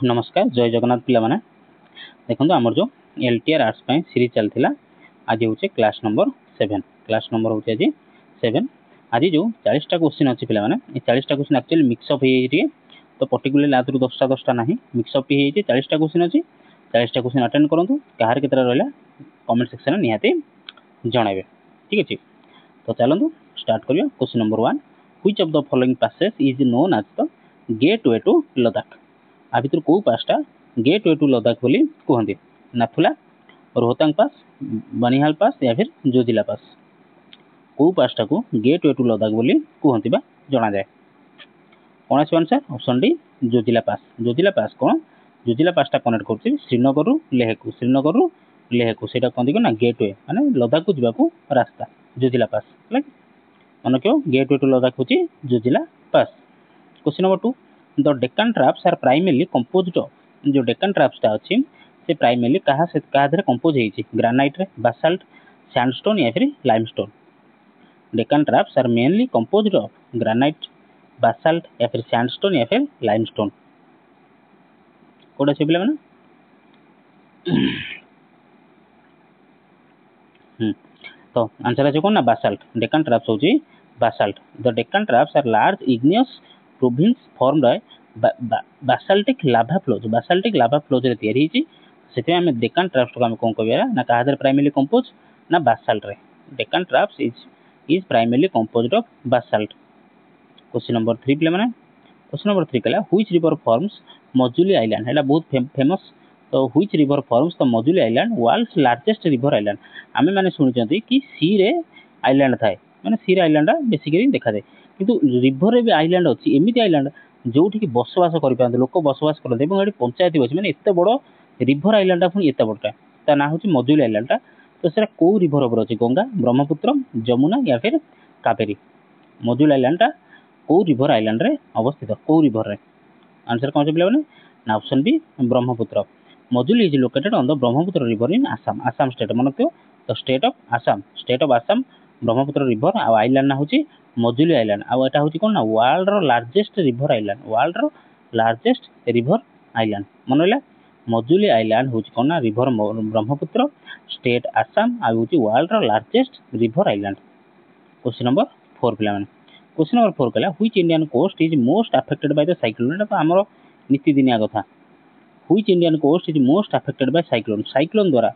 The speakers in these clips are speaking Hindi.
नमस्कार जय जगन्नाथ पिला माने देखो आमर जो एलटीआर आर्ट्स सीरीज चलता आज हूँ क्लास नंबर 7 क्लास नंबर हूँ आज 7 आज जो 40टा क्वेश्चन अच्छी पे 40टा क्वेश्चन एक्चुअली मिक्सअप हो तो पर्टिकुलरली आदि 10टा ना मिक्सअप ही 40टा क्वेश्चन अच्छी 40टा क्वेश्चन अटेंड करूँ कहार के रहा कमेंट सेक्शन निहाती जनइबे ठीक अच्छे। तो चलतु स्टार्ट करिया question number 1 which of the following passes is known as the gateway to Ladakh आ भर कौ पासटा गेटवे टू लद्दाख बोली कहते नाथुला रोहतांग पास बनिहाल पास या फिर जोजिला पास कौ पासटा को गेटवे टू लद्दाख बोली कहते जना जाए कौन आस आंसर ऑप्शन डी जोजिला पास कौन जोजिला पासटा कनेक्ट कर श्रीनगर श्रीनगर लेह को सीटा कहते कि ना गेटवे माने लद्दाख को जावाक रास्ता जोजिला पास मन क्यों गेटवे टू लद्दाख हूँ Zojila pass. Question number 2 the Deccan traps are primarily composed जो डेक्कन ट्राप्सटा अच्छी से प्राइमरली क्या कंपोज होती ग्रानाइट रे बासाल्ट सैंडस्टोन या फिर limestone Deccan traps are mainly composed of granite basalt या फिर सैंडस्टोन या फिर लाइमस्टोन कोड़ा से पिला माने तो आंसर आज कौन ना बासाल्ट डेक्कन ट्राप्स होची basalt the Deccan traps are large igneous province formed by basaltic lava flows रे तयारी हिची सेते हमें डेक्कन ट्राप्स को हम कोन कहबा ना कादर प्राइमरली कंपोज ना बासाल्ट रे Deccan traps is primarily composed of basalt. Question number 3 प्ले माने क्वेश्चन नंबर 3 कला which river forms Majuli island एला बहुत फेमस तो which river forms the Majuli island world's largest river island आमे माने सुनिचंती कि सी रे आइलैंड थाए माने सी रे आइलैंड बेसिकली देखा जाए किंतु रिवर रे भी आइलैंड अछि एमिति आइलैंड जोठी कि बसवास करि पांते लोक बसवास करते एवं एठी पंचायत अछि माने एते बड़ रिवर आइलैंड पुनी एते बड़टा ता ना होछि मजुली आइलैंड तो सेरा को रिवर ऊपर अछि गंगा ब्रह्मपुत्र जमुना या फिर कावेरी मजुली आइलैंड को रिवर आइलैंड रे अवस्थित को रिवर रे आंसर कौन से पिला ना option B Brahmaputra Majuli is located on the Brahmaputra river in Assam state मन तो the state of Assam Brahmaputra river आ आइलैंड ना होची मजुली आइलैंड आ एटा होची कोन ना वर्ल्ड रो लार्जेस्ट रिवर आइलैंड मनला मजुली आइलैंड होची कोन ना रिवर ब्रह्मपुत्र स्टेट आसाम आ होची वर्ल्ड रो largest river island. Question number 4 पिला माने क्वेश्चन नंबर 4 कला which Indian coast is most affected by the cyclone एटा तो हमरो नीति दिनिया कथा which Indian coast is most affected by cyclone द्वारा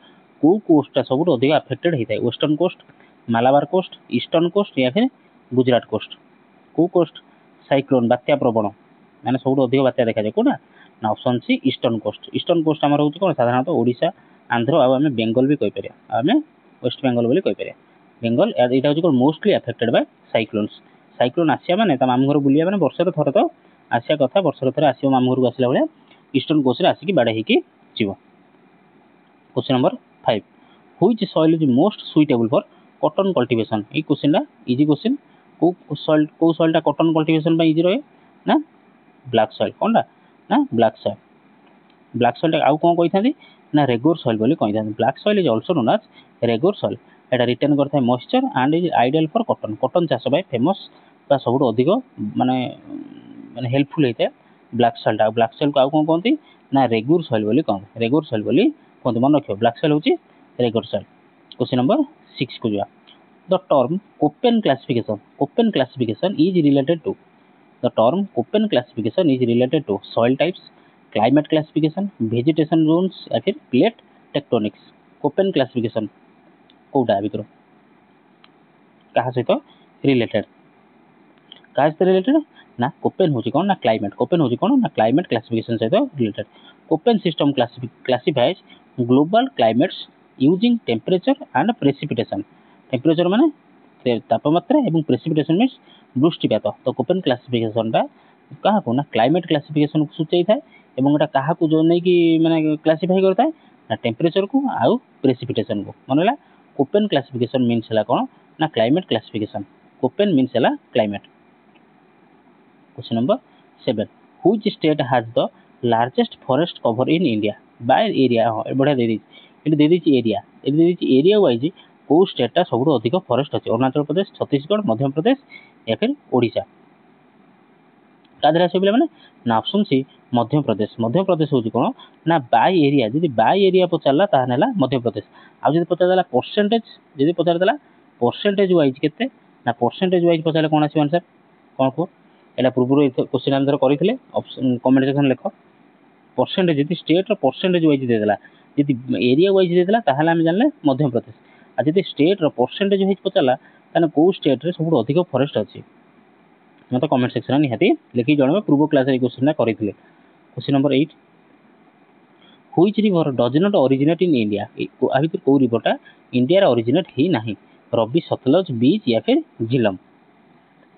को कोस्टा सब अधिक अफेक्टेड होता है western coast Malabar coast eastern coast या फिर गुजरात कोस्ट को कोस्ट साइक्लोन बात्या प्रवण माने सब अधिक बात्या देखा जाए कोना ना ऑप्शन सी ईस्टर्न कोस्ट आमर होची कोन साधारणतः ओडिशा आंध्र आ हमें बेंगल भी कहि परिया हमें वेस्ट बेंगल बोली कहि परिया बेंगल एटा होची कोन मोस्टली अफेक्टेड बाय साइक्लोन आसिया माने त मामू घर बुलिया माने वर्ष रे थरे तो आसिया कथा वर्ष रे थरे आसियो मामू घर को आसिला बेले ईस्टर्न कोस्ट रे आसिकी बाडे हिकी जीवो। Question number 5 which soil is most suitable for cotton cultivation A question easy question को सॉइल टा कॉटन कल्टीवेशन पे इजी रहे ना ब्लैक सॉइल कोनडा ना ब्लैक सॉइल टा आउ कोन कहि ना रेगोर सॉइल बोली कहि black soil is also known as regur soil एटा रिटर्न करता है moisture and is ideal for cotton चाष बाय फेमस बा सबुठ अधिक माने हेल्पफुल होता है ब्लैक सॉइल को आउ कोन कहती ना रेगोर सॉइल बोली कहते मन रखियो ब्लैक सॉइल होची रेगोर सॉइल। क्वेश्चन नंबर 6 को जा the term Koppen classification is related to soil types climate classification vegetation zones या फिर प्लेट टेक्टोनिक्स कोपेन क्लासिफिकेशन कोडा भीतर कहा सहित रिलेटेड ना कोपेन होची कोन ना क्लाइमेट क्लासिफिकेशन सहित related Koppen system classifies global climates using temperature and precipitation temperature माने तापमात्रा एवं प्रेसिपिटेशन मीन्स वृष्टिपात तो कोपेन क्लासिफिकेशन टा कहा को ना क्लाइमेट क्लासिफिकेशन को सूचाई थाए एवं एटा कहा को जो नै कि माने क्लासिफाई करता है ना टेम्परेचर को आउ प्रेसिपिटेशन को मनला कोपेन क्लासिफिकेशन मीन्स हला कोन ना क्लाइमेट क्लासिफिकेशन कोपेन मीन्स हला climate. Question number 7 which state has the largest forest cover in India by area बढ़िया दे दी एरिया वाइज को स्टेटा सब अधिक फॉरेस्ट अच्छे अरुणाचल प्रदेश छत्तीसगढ़ मध्य प्रदेश या फिर ओडिशा ता देहरे आसो पिला माने ना ऑप्शन सी मध्य प्रदेश होची कोन ना बाय एरिया जदी बाय एरिया पचारला ताहनेला मध्य प्रदेश आ जदी पचारला परसेंटेज वाइज केते ना परसेंटेज वाइज पचारले कोन आसी आंसर कोन को एला पूर्व क्वेश्चन आंसर करिथिले ऑप्शन कमेंट सेक्शन लेखो परसेंटेज जदी स्टेट रो परसेंटेज वाइज दे देला जदी एरिया वाइज दे देला ताहले हम जानले मध्य प्रदेश आ जदी स्टेट रो परसेंटेज वाइज पचारला ताने को स्टेट रे सबु अधिक फॉरेस्ट अछि मत कमेंट सेक्शन में निहाती लिखि जणबे पूर्व क्लास रे क्वेश्चन ना करिथिले question number 8 which river does not originate in India आ भीतर को रिवरटा इंडिया रे ओरिजिनेट ही नाही रवि सतलज बीच या फिर झीलम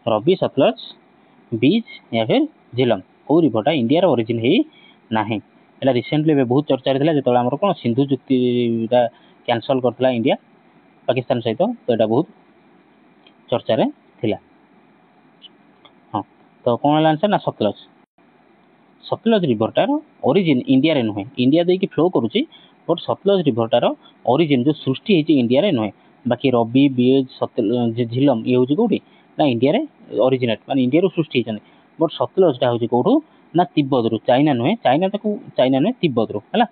रवि सतलज बीच या फिर झीलम को रिवरटा इंडिया रे ओरिजिन ही नाही एला रिसेंटली बे बहुत चर्चा रहला जेतोला हमर कोन सिंधु चुक्ति दा कैंसिल करथला इंडिया पाकिस्तान सहित तो एटा बहुत चर्चा रे थिला हां तो कोन आंसर ना सतलज रिवरटार ओरिजिन इंडिया रे नुहे इंडिया देकी फ्लो करूची बट सतलज रिवरटार ओरिजिन जो सृष्टि हेची इंडिया रे नुहे बाकी रवि बीज सतलज झीलम ये होची कोठी ना इंडिया रे ओरिजिनेट माने इंडिया रो सृष्टि हेचन बट सतलज टा होची कोठो ना तिब्बत रो चाइना नुहे तिब्बत रो हला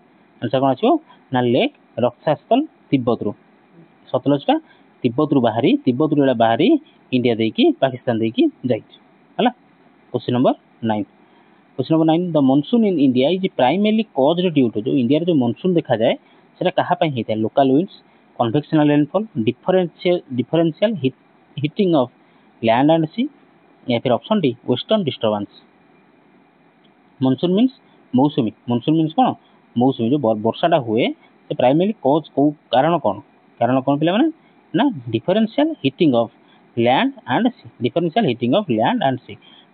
आंसर कोन आछो ना लेक रक्षास्थल तिब्बत रो सतलज टा तिब्बत रो बाहरी इंडिया देकी पाकिस्तान देकी जाइछ हला question number 9 question number 9 the monsoon in India is primarily caused due to जो इंडिया रे जो मॉनसून देखा जाए सेटा कहा पई हेता local winds convectional rainfall differential heating of land and sea या फिर option D western disturbance monsoon means कोन मौसुमी जो वर्षाटा हुए से प्राइमरली कॉज को कारण कोन पिला माने ना differential heating of land and sea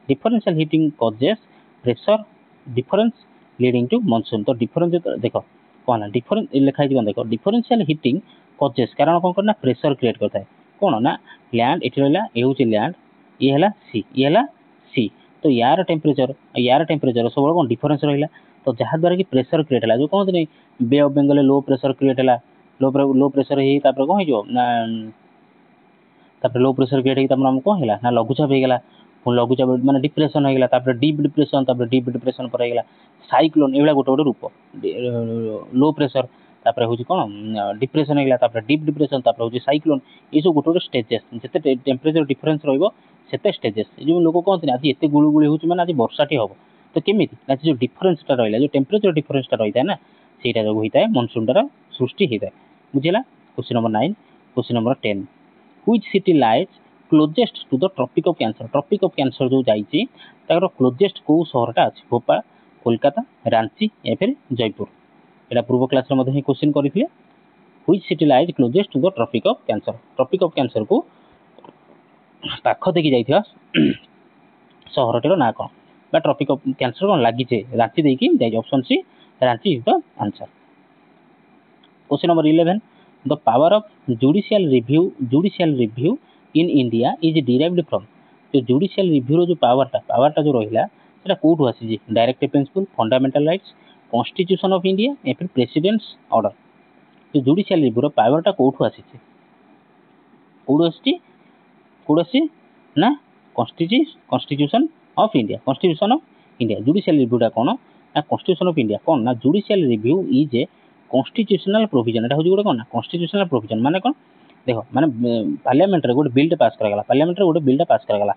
differential heating causes pressure difference leading to monsoon तो डिफरेंस देखो कौन डिफरेंस लिखा है देखो डिफरेंशियल हीटिंग कॉजेस कारण कौन करना प्रेशर क्रिएट करता है कौन ना लैंड एठी रहला ए होची लैंड ये हला सी तो यार टेम्परेचर सब कौन डिफरेंस रहिला तो जहाँ द्वारा कि प्रेशर क्रिएट हला जो कहते नहीं bay of Bengal low pressure create हला लो प्रेशर ही तापर कौन हो ना तापर लो प्रेशर क्रिएट ही तापर हम कौन हला ना लघुचाप हो गला लघुचाप माने डिप्रेशन हो गला डीप डिप्रेशन पर गला साइक्लोन एवला गोटे गोटे रूप लो प्रेशर तापर होची कोन डिप्रेशन हो गला डीप डिप्रेशन तापर होची साइक्लोन ये सब गोटे गोटे स्टेजेस जते टेम्परेचर डिफरेंस रहइबो सेते स्टेजेस जो लोक कहते आज एते गुळुगुळी होची माने आज वर्षाटी हबो तो केमिति ना जो डिफरेंसटा रहइला जो टेम्परेचर डिफरेंसटा रहिता ना सेटा जो होइता मॉनसूनटा सृष्टि हेता बुझिला question number 9 question number 10 which city lies closest to the tropic of cancer जो जाइए तार क्लोजेस्ट को शहरटा अच्छे भोपाल कोलकाता रांची या फिर जयपुर एटा पूर्व क्लास रे क्वेश्चन करथिले which city lies closest to the tropic of cancer को पाख देखि जाइथिया शहरटर ना कोन बा ट्रॉपिक ऑफ कैंसर कोन लागि छे रांची देकी जाइ option C Ranchi is the answer question number 11 the power of judicial review in India is derived from जो जुडिशियल रिव्यू रो जो पावरटा जो रहिला सेटा कोठु आसी जी directive principle fundamental rights constitution of India या फिर प्रेसिडेंट्स ऑर्डर जो जुडिशियल रिव्यू रो पावरटा कोठु आसी छी कोठु आसी ना कॉन्स्टिट्यूशन ऑफ इंडिया जुडिशियल रिव्यूटा कोन ना कॉन्स्टिट्यूशन ऑफ इंडिया कोन ना judicial review is a constitutional provision एटा हो गोटे कोन ना कॉन्स्टिट्यूशनल प्रोविजन माने कोन देखो माने पार्लियामेंट रे गोटे बिल पास करागला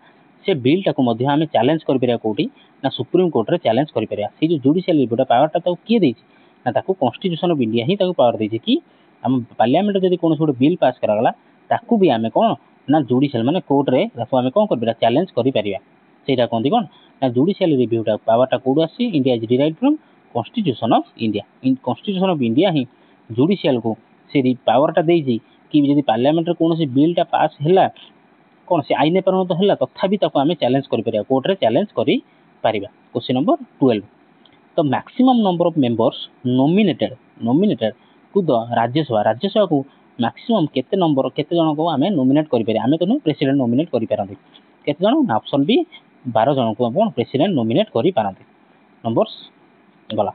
से बिलटा को मध्य आम चैलेंज कर परिया कोठी ना सुप्रीम कोर्ट रे चैलेंज कर परिया से जो जुडिशियल रिव्यूटा पावरटा ताको किए देछि ना ताको कॉन्स्टिट्यूशन ऑफ इंडिया ही ताको पावर देछि कि हम पार्लियामेंट जदी कोनो गोटे बिल पास करागला ताको भी आमे कोन ना जुडिशियल माने कोर्ट रे ताको आमे कोन कर परिया चैलेंज करि परिया सेटा कोंती कोन ना जुडिशियल रिव्यूटा पावरटा कोड आसी India is derived from constitution of India in constitution of India he judicial को से पावरटा देछि कि यदि पार्लियामेंट रे कोनोसी बिलटा पास हैला कोन से आईने परिणत हैला तथापि ताको आमे चैलेंज करि परिया कोर्ट रे चैलेंज करि परिबा क्वेश्चन नंबर 12 तो maximum number of members nominated to the Rajya Sabha को मैक्सिमम केते जन को आमे नॉमिनेट करि परिया आमे तो प्रेसिडेंट नॉमिनेट करि पारंती केते जन ऑप्शन बी 12 जन को कोन प्रेसिडेंट नॉमिनेट करि पारंती नंबर्स गला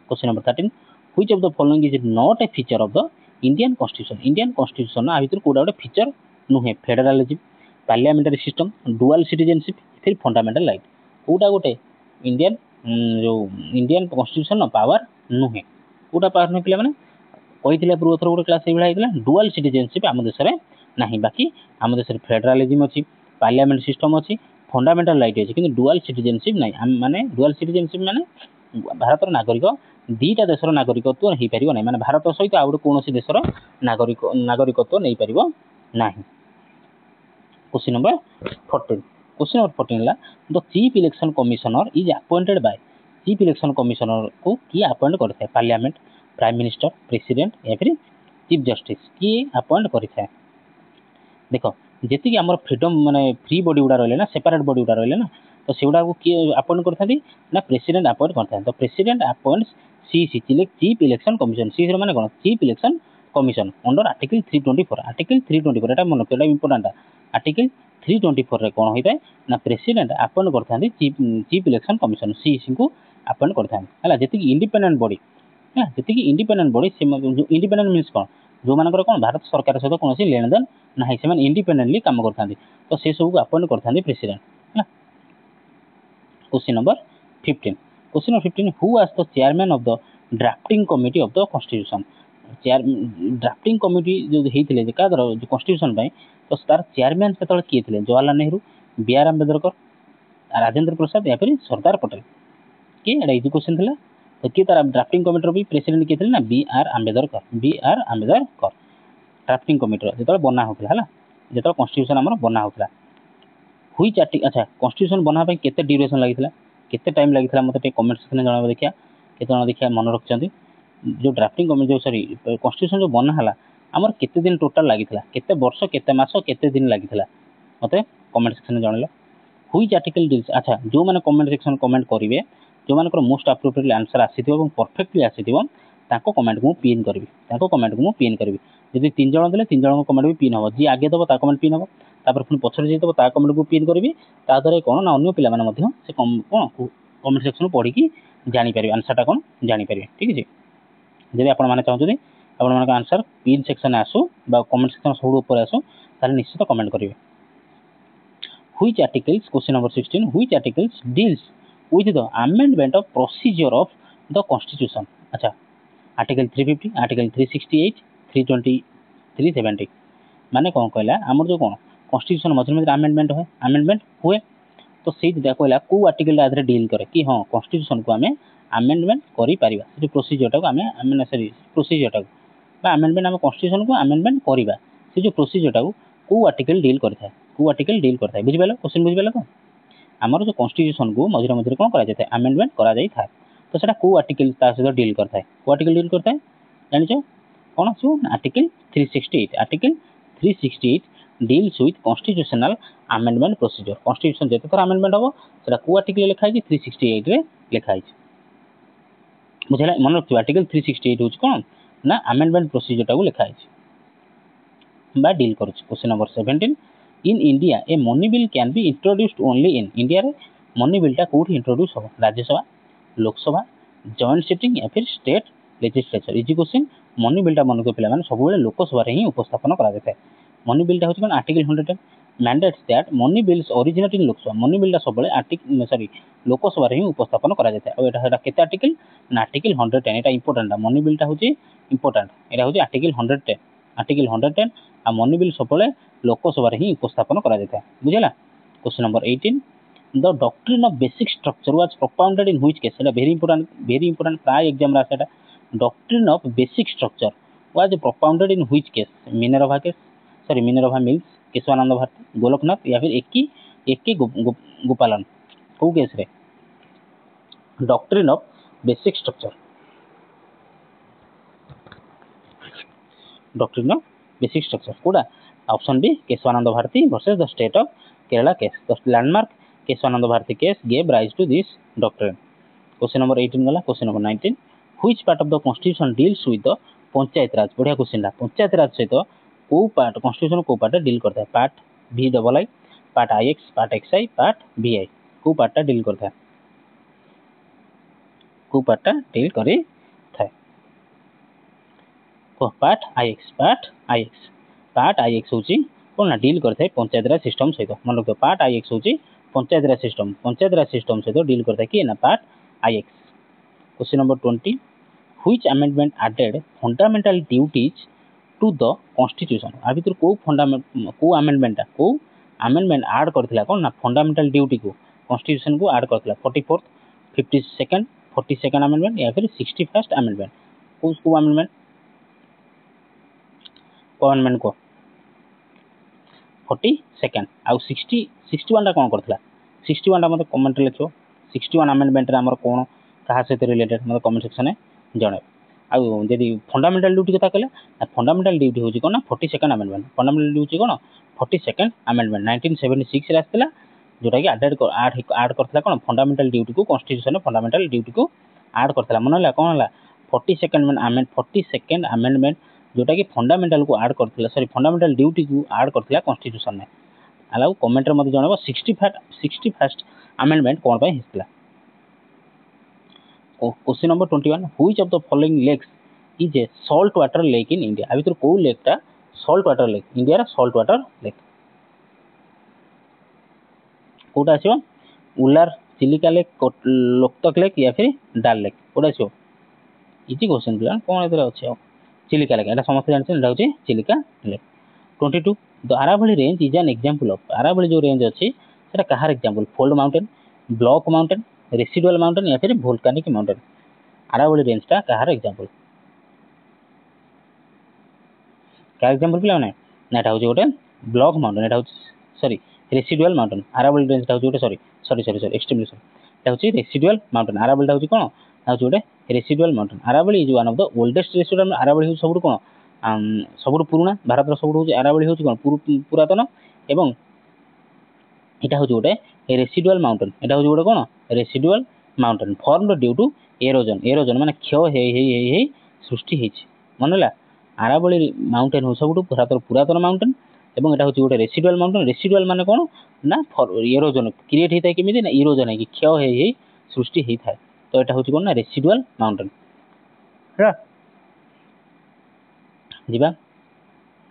question number 13 which of the following is not a feature of the Indian constitution आ भीतर कोडा गोटे फीचर नुहे federalism parliamentary system dual citizenship फिर फंडामेंटल राइट कोटा गोटे इंडियन जो इंडियन कॉन्स्टिट्यूशन पावर नुहे कोटा पावर नुहे पे कही पूर्व थर गोटे क्लास होता डुअल सिटीजनशिप आम देश में ना बाकी आम देश फेडरालिज्म अच्छी पार्लियामेंट सिस्टम अच्छी फंडामेंटाल राइट अच्छी कि डुअल सिटीजनशिप ना माने डुअल सिटीजनशिप माने भारत नागरिक दीटा देशर नागरिकत्व हो पार ना माने भारत सहित आउ गोटे कौन देशर नागरिकत्व नहीं पार ना। क्वेश्चन नंबर 14 क्वेश्चन नंबर 14 है the chief election commissioner is appointed by chief election commissioner को किए अपॉइंट करता है पार्लियामेंट प्राइम मिनिस्टर प्रेसिडेंट या फिर चीफ जस्टिस किए अपॉइंट करता है। देख जी आम फ्रीडम माने फ्री बॉडी गुड़ा रहा ना सेपरेट बॉडी गुड़ा रहा ना तो से गुड़ा किए अपॉइंट करते ना प्रेसिडेंट अपॉइंट करता है। तो president appoints CEC chief election commission सी माने कौन chief election commission under article 324 article 324 एटा मन रखियो इंपोर्टेंट आर्टिकल 324 रे कौन होता है ना प्रेसिडेंट अपॉइंट करते चीफ इलेक्शन कमिशन सीईसी को अपॉइंट करते हैं जी इंडिपेंडेंट बॉडी जी इंडिपेंडेंट बॉडी इंडिपेंडेंट मीन्स कौन जो मानकर कौन भारत सरकार सहित कौन लेन देन ना से इंडिपेंडेंटली काम करते तो से सब को अपॉइंट करते प्रेसिडेंट है। Question number 15 question number 15 who was the chairman of the drafting committee of the constitution drafting committee जो होते क्या जो कॉन्स्टिट्यूशन तो तार चेयरमैन से किए थे जवाहरलाल नेहरू बी आर अम्बेडकर राजेंद्र प्रसाद या फिर सरदार पटेल किए एटा इजी क्वेश्चन था तो किए तार ड्राफ्टिंग कमिटी भी प्रेसिडेंट किए थे ना B R Ambedkar drafting committee जो बना होता है जो कॉन्स्टिट्यूशन आम बना होता हुई चार्टिक अच्छा कॉन्स्टिट्यूशन बनाने केते ड्यूरेशन लगी केते टाइम लगी मतलब कमेंट सेक्शन जनाब देखिए केते देखिए मन रखिंट जो ड्राफ्टिंग कमिटी जो सॉरी कॉन्स्टिट्यूशन जो बनाला आमर केते दिन टोटाल लगी केते वर्ष केते मास केते दिन लगी मते कमेंट सेक्शन जनइल हुई आर्टिकल डील्स अच्छा जो मैंने कमेंट सेक्शन कमेंट करेंगे जो मान मोस्ट अप्रोप्रिएट आंसर आसीथिबो परफेक्टली आसीथिबो ताको कमेंट को पिन करी कमेंट को पिन करी जब 3 जन देले 3 जन कमेंट भी पिन हम जी आगे दब ता कमेंट पिन हम तापर पुणी पछरे जे दब ता कमेंट को पिन करी ता द्वारा कौन ना अन्य पिला माने से कौन कमेंट सेक्शन पढ़ी कि जानी पारे आंसरटा कौन जानी पारे ठीक है। जब आपण मैंने चाहते आपण मान आंसर पिन सेक्शन आसू कमेंट सेक्शन सब ऊपर आसू ताले निश्चित कमेंट करेंगे। Which articles question number 16 which articles deals with the amendment of procedure of the constitution अच्छा आर्टिकल 350 आर्टिकल 368 320 370 माने कौन कहला आमर जो कौन कॉन्स्टिट्यूशन मझे मझे अमेंडमेंट हुए तो से कहला को आर्टिकल आधे डील करे कि हाँ कॉन्स्टिट्यूशन को आम अमेंडमेंट करें जो प्रोसीजर टाक आम सॉरी प्रोसीजर टाक अमेंडमेंट आम कॉन्स्टिट्यूशन को अमेंडमेंट करवा से जो प्रोसीजर टाक को आर्टिकल डील करता को आर्टिकल डील करता है बुझिपाल क्वेश्चन बुझिपाल तो आमर जो कॉन्स्टिट्यूशन को मझे मझे कौन कर अमेंडमेंट कर तो सेटा को आर्टिकल सहित डील करता है को आर्टिकल डील करता है जानिछ कौन आसो article 368 article 368 deals with constitutional amendment procedure constitution जिते थर अमेंडमेंट हम से को आर्टिकल लिखाई 368 रे लिखाई बुझे मन रखिए आर्टिकल 368 हूँ कौन ना अमेंडमेंट प्रोसीजर टाक लिखाई डील कर। Question number 17 in India a money bill can be introduced only in India रे मनी बिलटा कौट इंट्रोड्यूस हो राज्यसभा लोकसभा जॉइंट सिटिंग या फिर state legislature easy question money बिलटा मन को पे सब लोकसभा ही उपस्थापन कर मनी बिलटा हूँ कौन article 110 mandates that money bills originate in Lok Sabha money बिलटा सब आर्टिकल सॉरी लोकसभा ही उपस्थापन कर आर्टिकल ना आर्टिकल 110 यहाँ इंपोर्टेंट मनी बिलटा हूँ इंपोर्टेंट यहाँ हूँ आर्टिकल 110 आ मनी बिल सब लोकसभा ही उपस्थापन कर बुझेगा। Question number 18 the doctrine of basic structure was propounded in which case very important प्राय एग्जाम आसा doctrine of basic structure was propounded in which case Minerva Mills Kesavananda Bharati Golaknath या फिर एकी गोपालन कौ केस रे doctrine of basic structure doctrine of basic structure कोड़ा option B Kesavananda Bharati versus the state of Kerala case the landmark Kesavananda Bharati case gave rise to this doctrine. Question number 18 गला। Question number 19 which part of the constitution deals with the panchayat raj बढ़िया क्वेश्चन पंचायत राज सहित को पार्ट कॉन्स्टिट्यूशन को पार्ट डील करता है पार्ट भी double I part I X part X I part B I को पार्टा डील करता है को पार्टा डील करे थाए पार्ट आई एक्स हूँ कौन ना डील करता है पंचायत राज सिस्टम सहित मन रख पार्ट आई एक्स हूँ पंचायत राज सिस्टम सहित डील करता है कि ना part I X. Question number 20 which amendment added fundamental duties to the constitution. आ भीतर को अमेंडमेंट ऐड करथिला कोन ना फंडामेंटल ड्यूटी को कॉन्स्टिट्यूशन को ऐड करथिला 44th 52nd 42nd अमेंडमेंट या फिर 61st अमेंडमेंट। को अमेंडमेंट को 42nd आउ 61 टा कोन करथिला 61 टा मते कमेंट लिखो 61 अमेंडमेंट रे हमर कोन कहा सहित रिलेटेड मते कमेंट सेक्शन में जणे। आउ जदि फंडामेंटल ड्यूटी कथा कहले फंडामेंटल ड्यूटी होची कोन ना 42nd अमेंडमेंट। फंडामेंटल ड्यूटी कोन 42nd अमेंडमेंट 1976 रे आस्थिला जोटा कि ऐड करथिला कोन फंडामेंटल ड्यूटी को कॉन्स्टिट्यूशन में फंडामेंटल ड्यूटी को ऐड करथिला। मन होला कोन होला 42nd अमेंडमेंट जोटा कि फंडामेंटल को ऐड करथिला सॉरी फंडामेंटल ड्यूटी को ऐड करथिला कॉन्स्टिट्यूशन में। अलाउ कमेंट रे मते जणाबो 61st अमेंडमेंट कोन पय हिस्ला। Question number 21 which of the following lakes is a salt water lake in India. आ भीतर को लेक टा सॉल्ट वाटर लेक इंडिया रा सॉल्ट वाटर लेक कोटा आछो उलार चिलिका लेक लोकतक लेक या फिर डाल लेक कोटा आछो इजी क्वेश्चन प्लान कोन एतरा अछि चिलिका लेक एटा समस्त जानछन एटा होची Chilika lake. 22 the Aravalli range is an example of Aravalli जो रेंज अछि सेटा कहार example fold mountain block mountain residual mountain या फिर वोल्केनिक माउंटेन। अरावली रेंज टा कहार एग्जांपल का एग्जांपल पिला ना एटा होची गोटे ब्लॉक माउंटेन एटा होची sorry residual mountain. Aravalli range टा होची गोटे सॉरी एक्सट्रीमली सॉरी एटा होची रेसिडुअल माउंटेन। अरावली टा होची कोन होची गोटे residual mountain. Aravalli is one of the oldest residual Aravalli होची सबुठ कोन सबुठ पुराना भारत रो सबुठ होची अरावली होची कोन पुरातन एवं एटा होची गोटे रेसिडुअल माउंटेन। एटा होची गोटे कोन residual mountain formed due to erosion माने क्षय हे सृष्टि हेछि। मनला अरावली माउंटेन हो सबुठ भारत रो पुरातन माउंटेन एवं एटा होची गोटे रेसिडुअल माउंटेन। रेसिडुअल माने कोन ना एरोजन क्रिएट हेता केमिति ना एरोजन हे क्षय हे सृष्टि हेइ थाए तो एटा होची कोन ना रेसिडुअल माउंटेन है जीवा।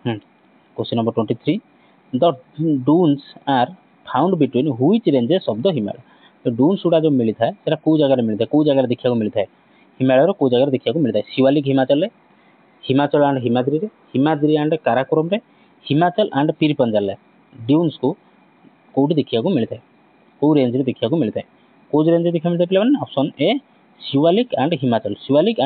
Question number 23 the doons are found between which ranges of the Himalaya. तो डून्स उडा जो मिली थाए सेटा को जगह रे मिली थाए को जगह रे देखिया को मिली थाए हिमालय रो को जगह रे देखिया को मिली थाए शिवालिक हिमाचल रे हिमाचल एंड हिमाद्री रे हिमाद्री एंड काराकोरम रे हिमाचल एंड पीरपंजाल रे ड्यून्स को कोठी देखिया को मिली थाए को रेंज रे देखिया को मिली थाए को रेंज रे देखिया मिली थाए प्ले option A Shivalik and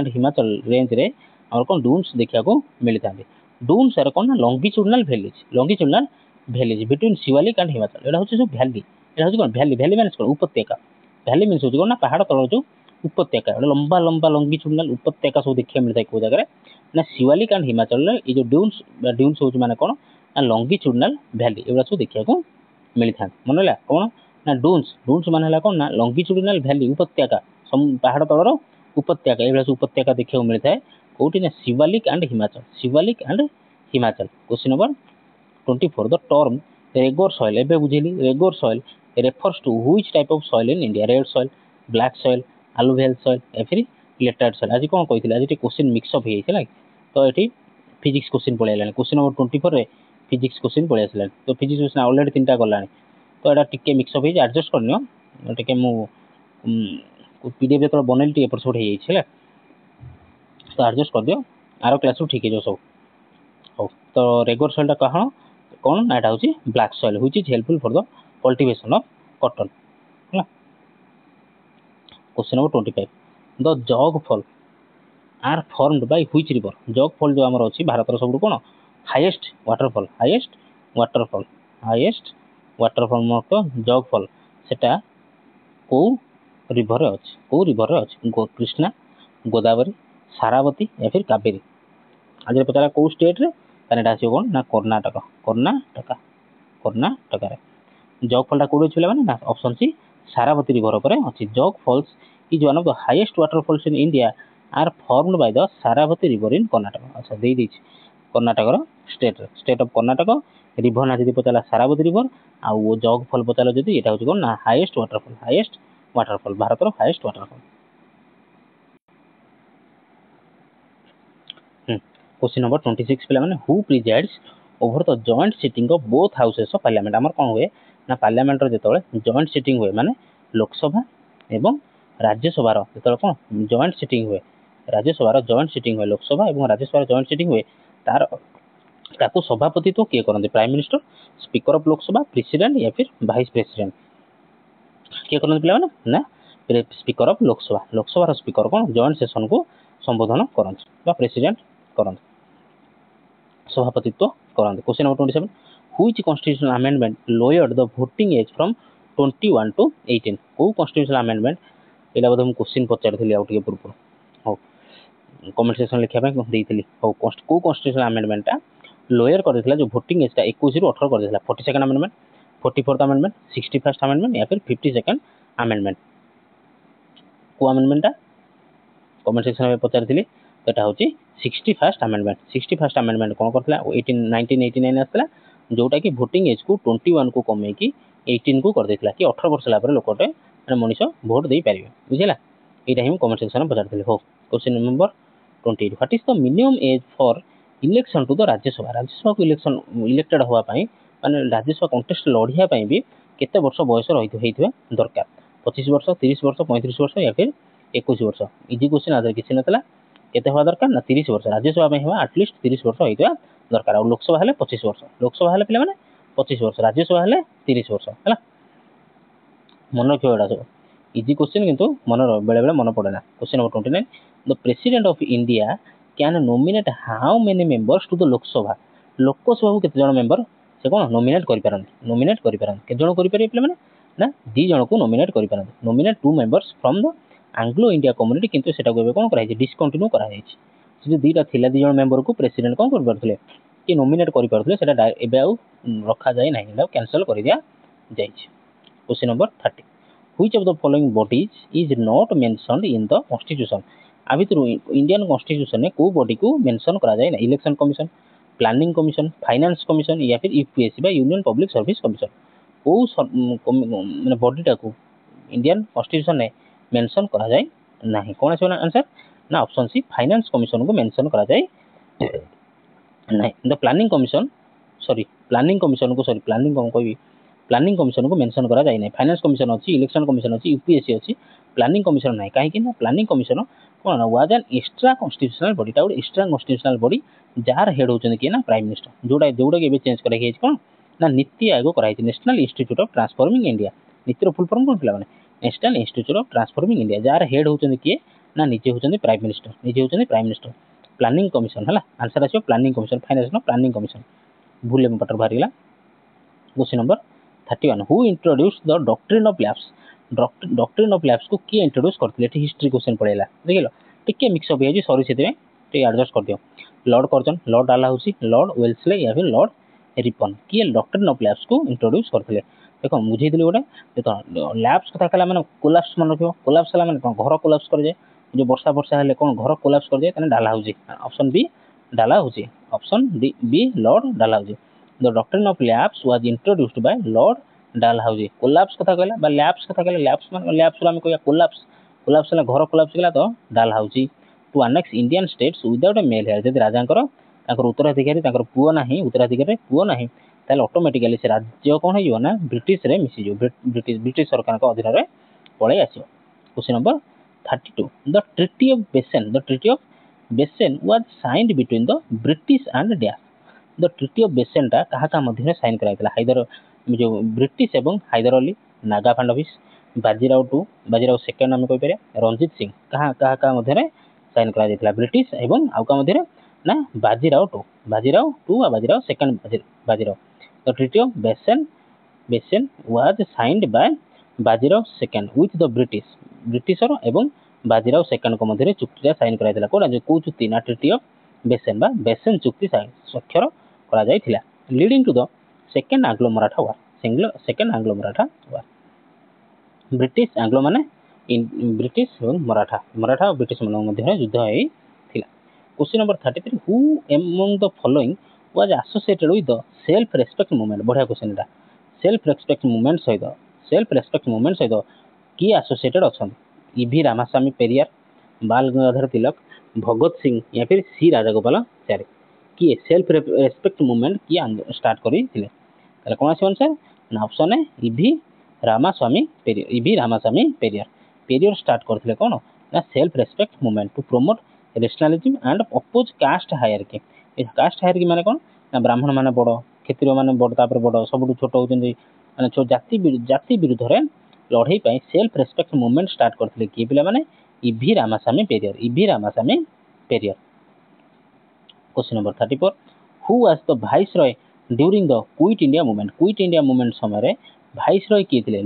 Himachal range रे और कोन डून्स देखिया को मिली थाए। डून्स आर कोन longitudinal valleys between Shivalik and Himachal एटा होची जो वैली एटा होची कोन वैली माने कोन उपत्यका वैली मींस होची कोन ना पहाड़ तळ जो उपत्यका लंबा लॉन्गिट्यूडिनल उपत्यका सब देखिया मिलता है को जगह ना शिवालिक एंड हिमाचल ये जो ड्यून्स होची माने कोन ना लॉन्गिट्यूडिनल वैली एबा सब देखिया को मिली था। मनला कोन ना डून्स माने हला कोन ना लॉन्गिट्यूडिनल वैली उपत्यका पहाड़ तळ रो उपत्यका एबा सब उपत्यका देखिया को मिलता है कोठी ना Shivalik and Himachal. Question number 24 the term regur soil एबे बुझिली regur soil refers to which type of soil in India red soil black soil alluvial soil या फिर लेटराइट सॉइल। आज कोन कहिथिला आज क्वेश्चन मिक्स अप हेइ छला तो एठी फिजिक्स क्वेश्चन पळे आलानी क्वेश्चन नंबर 24 रे फिजिक्स क्वेश्चन पळे आसला तो फिजिक्स क्वेश्चन ऑलरेडी तीनटा गलानी तो एटा टिके मिक्स अप हेइ एडजस्ट करनियो टिके मु पीडीएफ तो बनैली टी एपिसोड हेइ छला तो एडजस्ट कर दियो आरो क्लास रो ठीक हे जो सब हो। तो रेगोर सॉइल टा कहां कोन ना एटा होची black soil which is helpful for the cultivation of cotton है। Question number 25 the Jog fall are formed by which river. Jog fall जो हमर अछि भारत रो सबुठ कोन हाईएस्ट वाटरफॉल मको जॉग फॉल सेटा को रिवर अछि कृष्णा गोदावरी सारावती या फिर कावेरी। आज पचारा को स्टेट रे कनेडा आसी कोन ना कर्नाटक रे जॉग फॉल टा कोड छिला माने ना ऑप्शन सी सारावती रिवर ऊपर अछि। Jog falls is one of the highest waterfalls in India are formed by the Sharavati river in Karnataka. अच्छा दे दी कर्नाटक रो स्टेट ऑफ कर्नाटक रिवर ना जदी पचाला सारावती रिवर आ वो जॉग फॉल पचाला जदी एटा होची कोन ना हाईएस्ट वाटरफॉल भारत रो हाईएस्ट वाटरफॉल। क्वेश्चन नंबर 26 पिला माने who presides over the joint sitting of both houses of parliament. हमर कोन हुए ना पार्लियामेंटर जेतबे जॉइंट सिटिंग हुए माने लोकसभा एवं राज्यसभा जेतबे कोन जॉइंट सिटिंग हुए राज्यसभा जॉइंट सिटिंग हुए लोकसभा एवं राज्यसभा जॉइंट सिटिंग हुए तार ताको सभापतित्व किए करते prime minister speaker of Lok Sabha president या फिर वाइस प्रेसिडेंट किए करते पे ना speaker of Lok Sabha Lok Sabha speaker कौन जॉइंट सेशन को संबोधन करते प्रेसिडेंट करते सभापतित्व करते question number 27 which constitutional amendment lowered the voting age from 21 to 18 को कॉन्स्टिट्यूशनल अमेंडमेंट एला बोध हम क्वेश्चन पचारथि आउ टिके पूर्व हो कमेंट सेक्शन लिखा देइथिली हो को कॉन्स्टिट्यूशनल अमेंडमेंटा लोयर कर देथिला जो वोटिंग एज का 21 रु 18 कर देथिला 42nd amendment 44th amendment 61st amendment या फिर 52nd अमेंडमेंट को अमेंडमेंटा कमेंट सेक्शन में पचारथि तो हूँ 61st अमेंडमेंट 61st अमेंडमेंट कौन करथिला 1989 आसला जोटा कि वोटिंग एज को 21 को कमे कि 18 को कर देथिला कि 18 वर्ष लापर लोकटे माने मनीष वोट दे पारिबे बुझिला एटा हम कमेंट सेक्शन में पचारथि हो question number 28 what is the minimum age for election to the Rajya Sabha को इलेक्टेड होवा पई माने राज्यसभा कंटेस्ट लढिया पई भी केते वर्ष बयस रहिथबे दरकार 25 वर्ष 30 वर्ष 35 वर्ष या फिर 21 वर्ष इजी क्वेश्चन आदर किसी नतला केते होवा दरकार ना 30 वर्ष राज्यसभा में होवा एटलीस्ट 30 वर्ष होइतबा दरकार और लोकसभा हले 25 वर्ष लोकसभा हले पिला माने 25 वर्ष राज्यसभा हले 30 वर्ष हला मन रखियो एडा सब इजी क्वेश्चन किंतु मन बेले बेले मन पड़े ना question number 29 the president of India can nominate how many members to the Lok Sabha Lok Sabha को केते जण मेंबर से कोन नॉमिनेट करि पारन के जण करि पारे पिला माने ना दी जण को नॉमिनेट करि पारन nominate two members from the Anglo Indian community किंतु सेटा को कोन करा डिस्कंटिन्यू करा जे दीटा थिला दी जण मेंबर को प्रेसिडेंट कोन कर परथले कि नॉमिनेट करि परथले सेटा एबे आउ रखा जाय नाही एटा कैंसिल कर दिया जाय question number 30 which of the following bodies is not mentioned in the constitution आ भितर इंडियन कॉन्स्टिट्यूशन में को बॉडी को मेंशन करा जाय ना election commission planning commission finance commission या फिर यूपीएससी बा यूनियन पब्लिक सर्विस कमीशन को माने बॉडीटा को इंडियन कॉन्स्टिट्यूशन में मेंशन करा जाय नाही कोन आछो आंसर ना ऑप्शन सी फाइनेंस कमीशन को मेंशन करा जाय नाही the planning commission planning commission को मेंशन करा जाय नाही फाइनेंस कमीशन अछि इलेक्शन कमीशन अछि यूपीएससी अछि प्लानिंग कमीशन नाही काहे कि ना प्लानिंग कमीशन कोन was an extra constitutional body टा एक्स्ट्रा कॉन्स्टिट्यूशनल बॉडी जार हेड होचन कि ना प्राइम मिनिस्टर जोड़ा के चेंज करा गेज कोन ना नीति आयोग करा national institute of transforming India नीतिर फुल फॉर्म कोन पिला माने national institute of transforming India जार हेड होचन कि ना निजे होचन प्राइम मिनिस्टर प्लानिंग कमीशन हला आंसर आछो planning commission finance no planning commission भूले में पटर बाहर गेला question number 31 who introduce the doctrine of lapse को किए इंट्रोड्यूस करथिले एठी हिस्ट्री क्वेश्चन पड़ेला देखिलो टिके मिक्स अप हे सॉरी सेते टे एडजस्ट कर दियो Lord Curzon Lord Dalhousie Lord Wellesley या फिर लॉर्ड रिपन किए डॉक्ट्रिन ऑफ लैप्स को इंट्रोड्यूस करथिले देखो बुझे दिले गोटे देखो लैप्स कथा कला माने कोलैप्स मन रखियो कोलैप्स हला माने घर कोलैप्स कर जाए जो वर्षा हेले कोन घर कोलैप्स कर जाए तने Dalhousie option B Dalhousie option B Lord Dalhousie the doctrine of lapse was introduced by Lord Dalhousie collapse कथा कहला बा लैप्स कथा कहला लैप्स माने लैप्स हम कहया कोलैप्स हला घर कोलैप्स गेला तो Dalhousie to annex Indian states without a male heir जदि राजांकर ताकर उत्तराधिकारी ताकर पुओ नाही उत्तराधिकारी पुओ नाही ताले ऑटोमेटिकली से राज्य कोन होइयो ना ब्रिटिश रे मिसी जो ब्रिटिश सरकार का अधीन रे पळे आसियो question number 32 the treaty of Bassein was signed between the British and dash the treaty of Bassein टा कहा मध्य साइन कराइतला हैदर जो ब्रिटिश एवं हैदर अली नागा फंडविस बाजीराव सेकंड हम कहि पारे रणजीत सिंह कहा मध्य साइन करा दितला ब्रिटिश एवं आउका मध्य ना बाजीराव टू आ Bajirao second Bajirao the treaty of Bassein was signed by Bajirao second with the britisher एवं बाजीराव सेकंड को मध्य चुक्ति साइन करा दितला कोन जो चुक्ति ना ट्रीटी ऑफ बेसेन चुक्ति स्वाक्षर करा जायथिला leading to the second Anglo Maratha war British Anglo माने ब्रिटिश एवं मराठा और ब्रिटिश मान मध्य युद्ध होई थिला question number 33 who among the following was associated with the self respect movement बढ़िया क्वेश्चन एटा सेल्फ रेस्पेक्ट मूवमेंट सहित की एसोसिएटेड अछन ईवी रामास्वामी पेरियार बाल गंगाधर तिलक भगत सिंह या फिर सी राजागोपालाचारी किए सेल्फ रेस्पेक्ट मूवमेंट किए स्टार्ट करी थिले ताले कोन आसी आंसर ना option A E V Ramaswamy Periyar. E V Ramaswamy Periyar Periyar start करथिले कोन ना self respect movement to promote rationalism and oppose caste hierarchy. ए कास्ट हायरार्की माने कोन ना ब्राह्मण माने बड़, क्षत्रिय माने बड़, तापर बड़, सबटु छोट होचंदी माने जाति विरुद्ध रे लड़ाई पाई सेल्फ रेस्पेक्ट मूवमेंट स्टार्ट करथिले कि पिला माने E V Ramaswamy Periyar. E V Ramaswamy Periyar. Question number 34 who was the viceroy during the quit India movement. Quit India movement समय रे वाइसरॉय किए थे?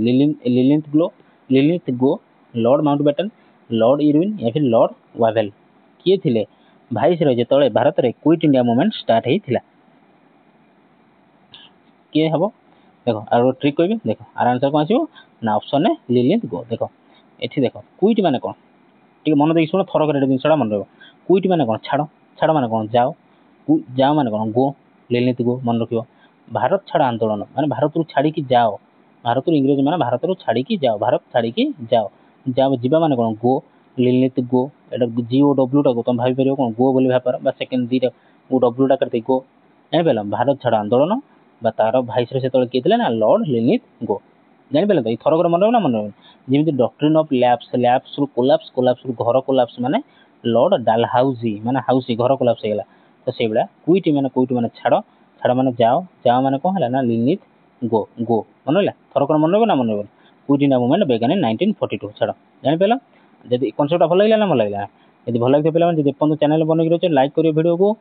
Linlithgow, lord Mountbatten, lord Irwin या फिर लॉर्ड वावेल किए थे वाइसरॉय जेतले भारत रे क्विट इंडिया मूवमेंट स्टार्ट हेइथिला? किए हबो देखो आरो ट्रिक कहबी देखो आर आंसर कोन आसीबो ना ऑप्शन ए लिलिथ गो। देखो एठी देखो क्विट माने कोन ठीक मन देखि सुनो थरक रे जिनसडा मन रहबो। क्विट माने कोन छाड़, छाड़ माने कोन जाओ, जाओ माने कोन गो, लिलिथ गो मन रखियो। भारत छाड़ आंदोलन माने भारत रु छाड़ी की जाओ, भारत रु इंग्रेज माने भारत रु छाड़ी की जाओ, भारत छाड़ी की जाओ, जाओ जीवा माने कोन गो, लिलिथ गो। एटा जी ओ डब्ल्यू टा को तुम भाबी परियो कोन गो बोली भापर बा सेकंड दी ओ डब्ल्यू टा करते गो जानि पेला भारत छाड़ आंदोलन बा तार भाइस रे सेतले किथिले ना लॉर्ड लिलिथ गो जानि पेला। तो ई थरक रे मन रहबो ना मन रहबो जेमिति डॉक्ट्रिन ऑफ लैप्स रु कोलैप्स रु घर कोलैप्स माने लॉर्ड डालहाउसी माने हाउसी घर कोलैप्स हेगला। तो से बेला क्विट माने छाड़, छाड़ माने जाओ, जाओ माने कोन हला ना लिलिथ गो, गो मन रहला। थरक रे मन रहबो ना मन रहबो। क्विट इंडिया मूवमेंट बेगन इन 1942 छाड़ जानि पेला। जदि कॉन्सेप्ट भल लागला ना मन लागला यदि भल लागते पिला जदि अपन चैनल बनै रहछ लाइक करियो वीडियो को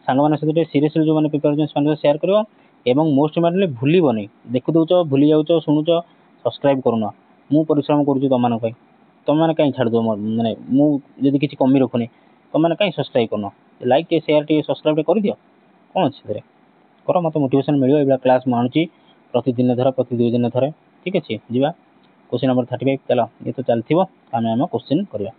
सांग मान सहित सीरियसली जो माने प्रिपरेशन सान शेयर करियो एवं मोस्ट इम्पोर्टेंटली भूलिबनी देखु दउछ भूली जाउछ सुनुछ सब्सक्राइब करूना मु परिश्रम करूछु तुम मान तुम मैंने कहीं छाड़ दो माने मुझे किसी कमी रखुनी तुम मैंने कहीं सब्सक्राइब करना लाइक टे शेयर टे सब्सक्राइब कर दियो कौन अच्छे कर मत मोटिवेशन मिलो ये क्लास मुझे प्रतिदिन थर प्रति 2 दिन थरे ठीक अच्छे जीवा। क्वेश्चन नंबर 35 चलो ये तो चलती आम आम क्वेश्चन करवा।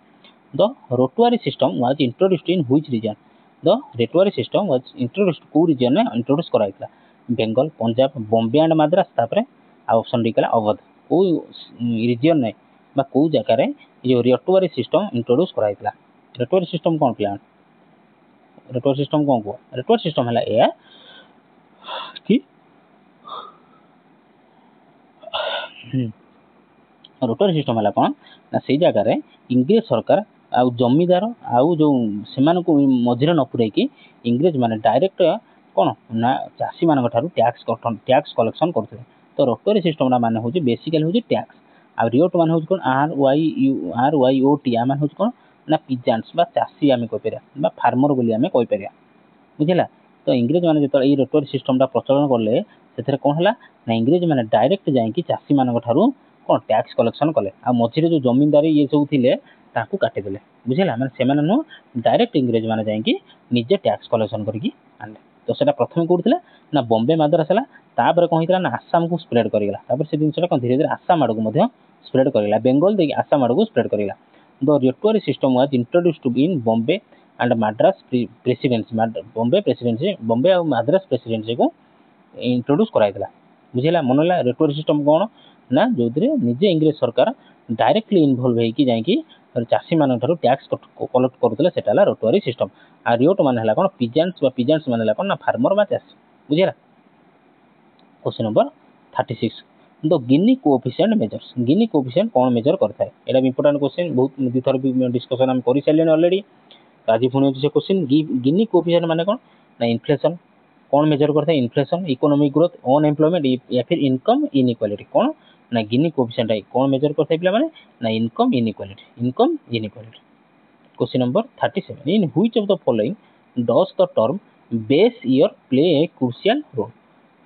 The ryotwari system was introduced in which region. The ryotwari system was introduced को रीजन में इंट्रोड्यूस कराइला बेंगल पंजाब बॉम्बे एंड मद्रास तापर ऑप्शन डी कला अवध को रीजन ने बा को जगह रे ये रोटुआरी सिस्टम इंट्रोड्यूस कराइला। रोटुआरी सिस्टम कौन प्लान रोटुआरी सिस्टम कौन को रोटुआरी सिस्टम है ए कि रोटरी सिस्टम है कौन ना से जगह इंग्रेज सरकार आउ जमीदार आउ जो से मझे न पुरैकी इंग्रेज माने डायरेक्ट कौन ना चाषी मान टैक्स कलेक्शन करते। तो रोटरी सिस्टम मान हूँ बेसिकली हूँ टैक्स आ रियोट मान हूँ कौन आर वाई ओ टी आम हूँ कौन ना पिजान्स बा चाषी आम कहीपर फार्मर बोली आम कहीपर बुझेगा। तो इंग्रेज मैंने जो रोटरी सिस्टम प्रचलन कले से कौन है ना इंग्रेज मैंने डायरेक्ट जाकि चाषी मान कौन टैक्स कलेक्शन कले आ मझे जो जमींदारी ये सब थे काटिदेले बुझेगा मैंने से नुह डायरेक्ट इंग्रेज मैंने जाकि निजे टैक्स कलेक्शन करके आने। तो सेटा प्रथम कौन ना बॉम्बे मद्रास है तापर कौन होता ना आसाम को स्प्रेड करगला से जिनसा कौन धीरे धीरे आसाम आड़ को स्प्रेड करगला बेंगल देखिए आसाम आड़ को स्प्रेड करगला। The rotary system was introduced in Bombay and Madras presidency Bombay और मद्रास प्रेसिडेंसी को इंट्रोड्यूस कराइला बुझेगा। मन है रोटरी सिस्टम कौन ना जो निजे इंग्रेज सरकार डायरेक्टली इनवॉल्व होगी जाकि चाषी मान टैक्स कलेक्ट करुले से रोटरी सिस्टम आ रियोट मान है कौन पिजान्स मान कौन ना फार्मर बा चाषी बुझेगा। Question number 36 the Gini coefficient measures. Gini coefficient कौन मेजर करता है एटा इंपोर्टेंट क्वेश्चन बहुत दुथर डिस्कशन हम कर सारे ऑलरेडी। आज पुणी अच्छे क्वेश्चन गिनी कोएफिशिएंट माने कौन ना इन्फ्लेशन कौन मेजर करता है इन्फ्लेशन इकोनॉमिक ग्रोथ अनएम्प्लॉयमेंट या फिर इनकम इनइक्वालिटी कौन ना गिनी कोएफिशिएंट है कौन मेजर करता है पे ना income inequality. Question number 37 in which of the following does the term base year play a crucial role.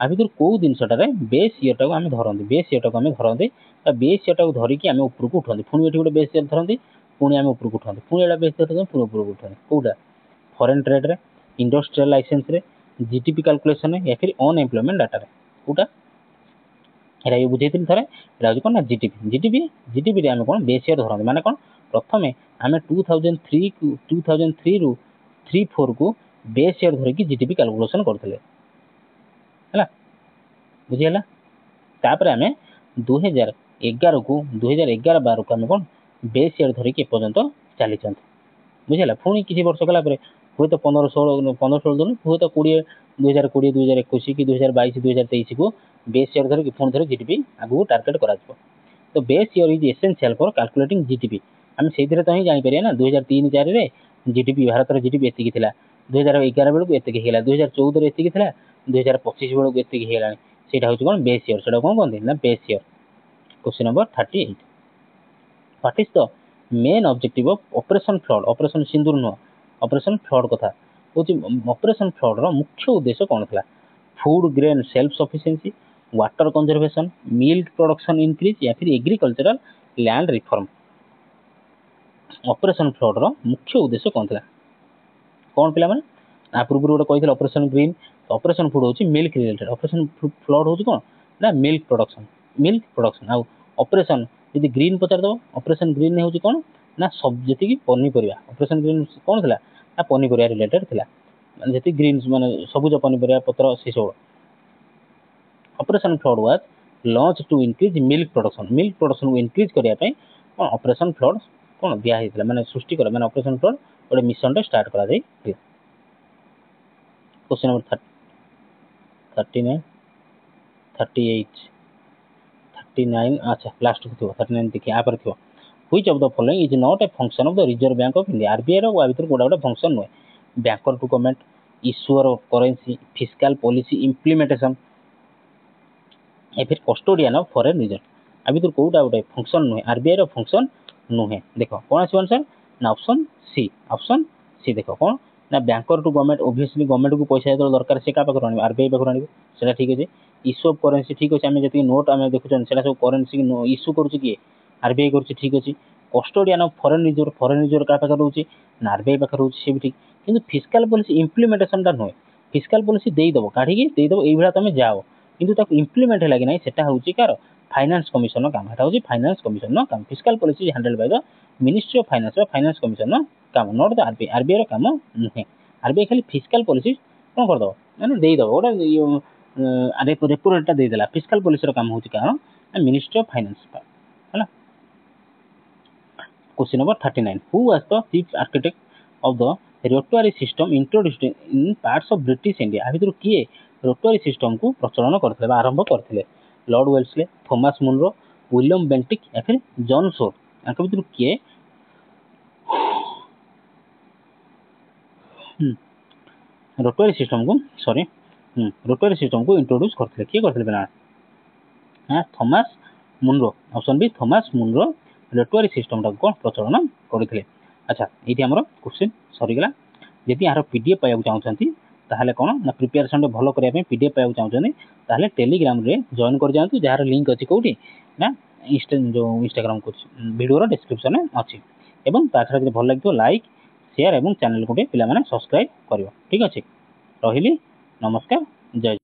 आ भर कौ जिनसटारे बेस ईयर टाक आम धरती बेस ईयर टाक आम धरती बेस ईयर टाक धरिकी आम उपरको उठती पुणी ये गोटे बेस ईयर धरती पुणी आम उपरको उठती पुणी एटा बेस ईयर पुणी उपरको उठती कौटा फॉरेन ट्रेड रे इंडस्ट्रियल लाइसेंस रे जीडीपी कैलकुलेशन या फिर अनएम्प्लॉयमेंट डाटा रे कौटा ये बुझे थे कौन ना जीडीपी आम कौन बेस ईयर धरती माने कौन प्रथम आम 2003 रु 34 को बेस ईयर धरिकी जीडीपी कैलकुलेशन करते बुझीगला। तापर आम 2011 को 2011-12 को आम कौन बेस ईयर धरिकी एपर्यंत चली बुझेगा। पुणी किसी वर्ष गला हुए तो 15-16 दिन हुए तो 2020 2021 कि 2022 2023 को बेस ईयर धर पुणी थे जीडीपी आगू टार्गेट कर तो base year is essential for calculating GDP आम से तो ही जापर ना 2003-4 में जीडीपी भारत जीडीपी एतिकी 2011 बेलू एतिकी 2014 एतिकी 2025 बेलू एतिकी सेटा हूँ कौन बेस ईयर से कौन कहते ना base year. Question number 38 what is the main objective of operation flood operation Sindoor नुह ऑपरेशन फ्लड कथा हूँ ऑपरेशन फ्लड मुख्य उद्देश्य कौन था food grain self sufficiency water conservation milk production increase या फिर agricultural land reform operation flood मुख्य उद्देश्य कौन था कौन पिला माने आ पूर्व गोटे कही ऑपरेशन ग्रीन ऑपरेशन फूड हूँ मिल्क रिलेटेड ऑपरेशन फ्लड हूँ कौन ना मिल्क प्रोडक्शन आउ ऑपरेशन यदि ग्रीन पचारदेव ऑपरेशन ग्रीन हूँ कौन ना सब जी पनीपरिया ऑपरेशन ग्रीन कौन था ना पनीपरिया रिलेटेड था जी ग्रीन माने सबुज पनीपरिया पत्र से सब operation flood was launched to increase milk production को इंक्रीज करने कौन ऑपरेशन फ्लड कौन दिया माने सृष्टि कर माने ऑपरेशन फ्लड गोटे मिशन स्टार्ट करा जाई। क्वेश्चन नंबर 39 38 39 अच्छा लास्ट को थो 39 देखिए आप थो which of the following is not a function of the reserve bank of India RBI रो भीतर गोटा गोटे फंक्शन नुहे banker to government issuer of currency fiscal policy implementation या फिर कस्टोडियन ऑफ फॉरेन रिजर्व आ भीतर कोटा गोटे फंक्शन नुहे आरबीआई रो फंक्शन नुहे देख कौन आसो आंसर ना ऑप्शन सी देख कौन ना banker to government obviously government को पैसा जो दरकार से क्या पाखर आने आरबीआई पाखर आने से ठीक अच्छे इश्यू ऑफ करेंसी ठीक अच्छे आम जी नोट आम देखुन से सब करेंसी इश्यू करुच्चे किए आरबीआई कर ठीक अच्छे कस्टोडियन ऑफ फॉरेन रिजर्व क्या पाखे रोचे ना आरबीआई पाखे रोचे से भी ठीक किंतु फिस्कल पॉलिसी इंप्लीमेंटेशन टा नुहे फिस्कल पॉलिसी देदेव काढ़ी देदेव ये तुम जाओ किंतु इम्प्लीमेंट है कि ना सेटा हूँ कार फाइनेंस कमिशन काम एटा हूँ फाइनेंस कमिशन काम fiscal policy handle by the ministry of finance commission काम नॉट द आरबीआई आरबीआई काम नुहे आरबीआई खाली फिस्कल पॉलिसी कौन करदेव मैंने देदेव गोटे रेपो रेटा देदेला फिस्कल पॉलिसी काम हूँ कारण मिनिस्ट्री ऑफ फाइनेंस है। Question number 39 who was the chief architect of the rotary system introduced in parts of British India आ भर किए रोटरी सिस्टम को प्रचलन करते आरंभ करते lord Wellesley Thomas Munro William Bentinck या फिर जॉन सोर या भर किए रोटरी सिस्टम को इंट्रोड्यूस करते किए करते पिला हाँ Thomas Munro option B Thomas Munro rotary system टाक कौन प्रचलन करते। अच्छा ये आम क्वेश्चन सरीगला जदि यार पीडीएफ पाइबा चाहते ताहले कौन ना प्रिपेरेसन भल करने पीडीएफ पाइबा चाहते ताहले टेलीग्राम रे जॉइन कर जातु जार लिंक अच्छी कौटी ना जो इंस्टाग्राम वीडियो डिस्क्रिप्शन में अच्छी एवं छाड़ा भल लगे लाइक शेयर और चैनल को पे सब्सक्राइब कर ठीक अच्छे रही नमस्कार जय।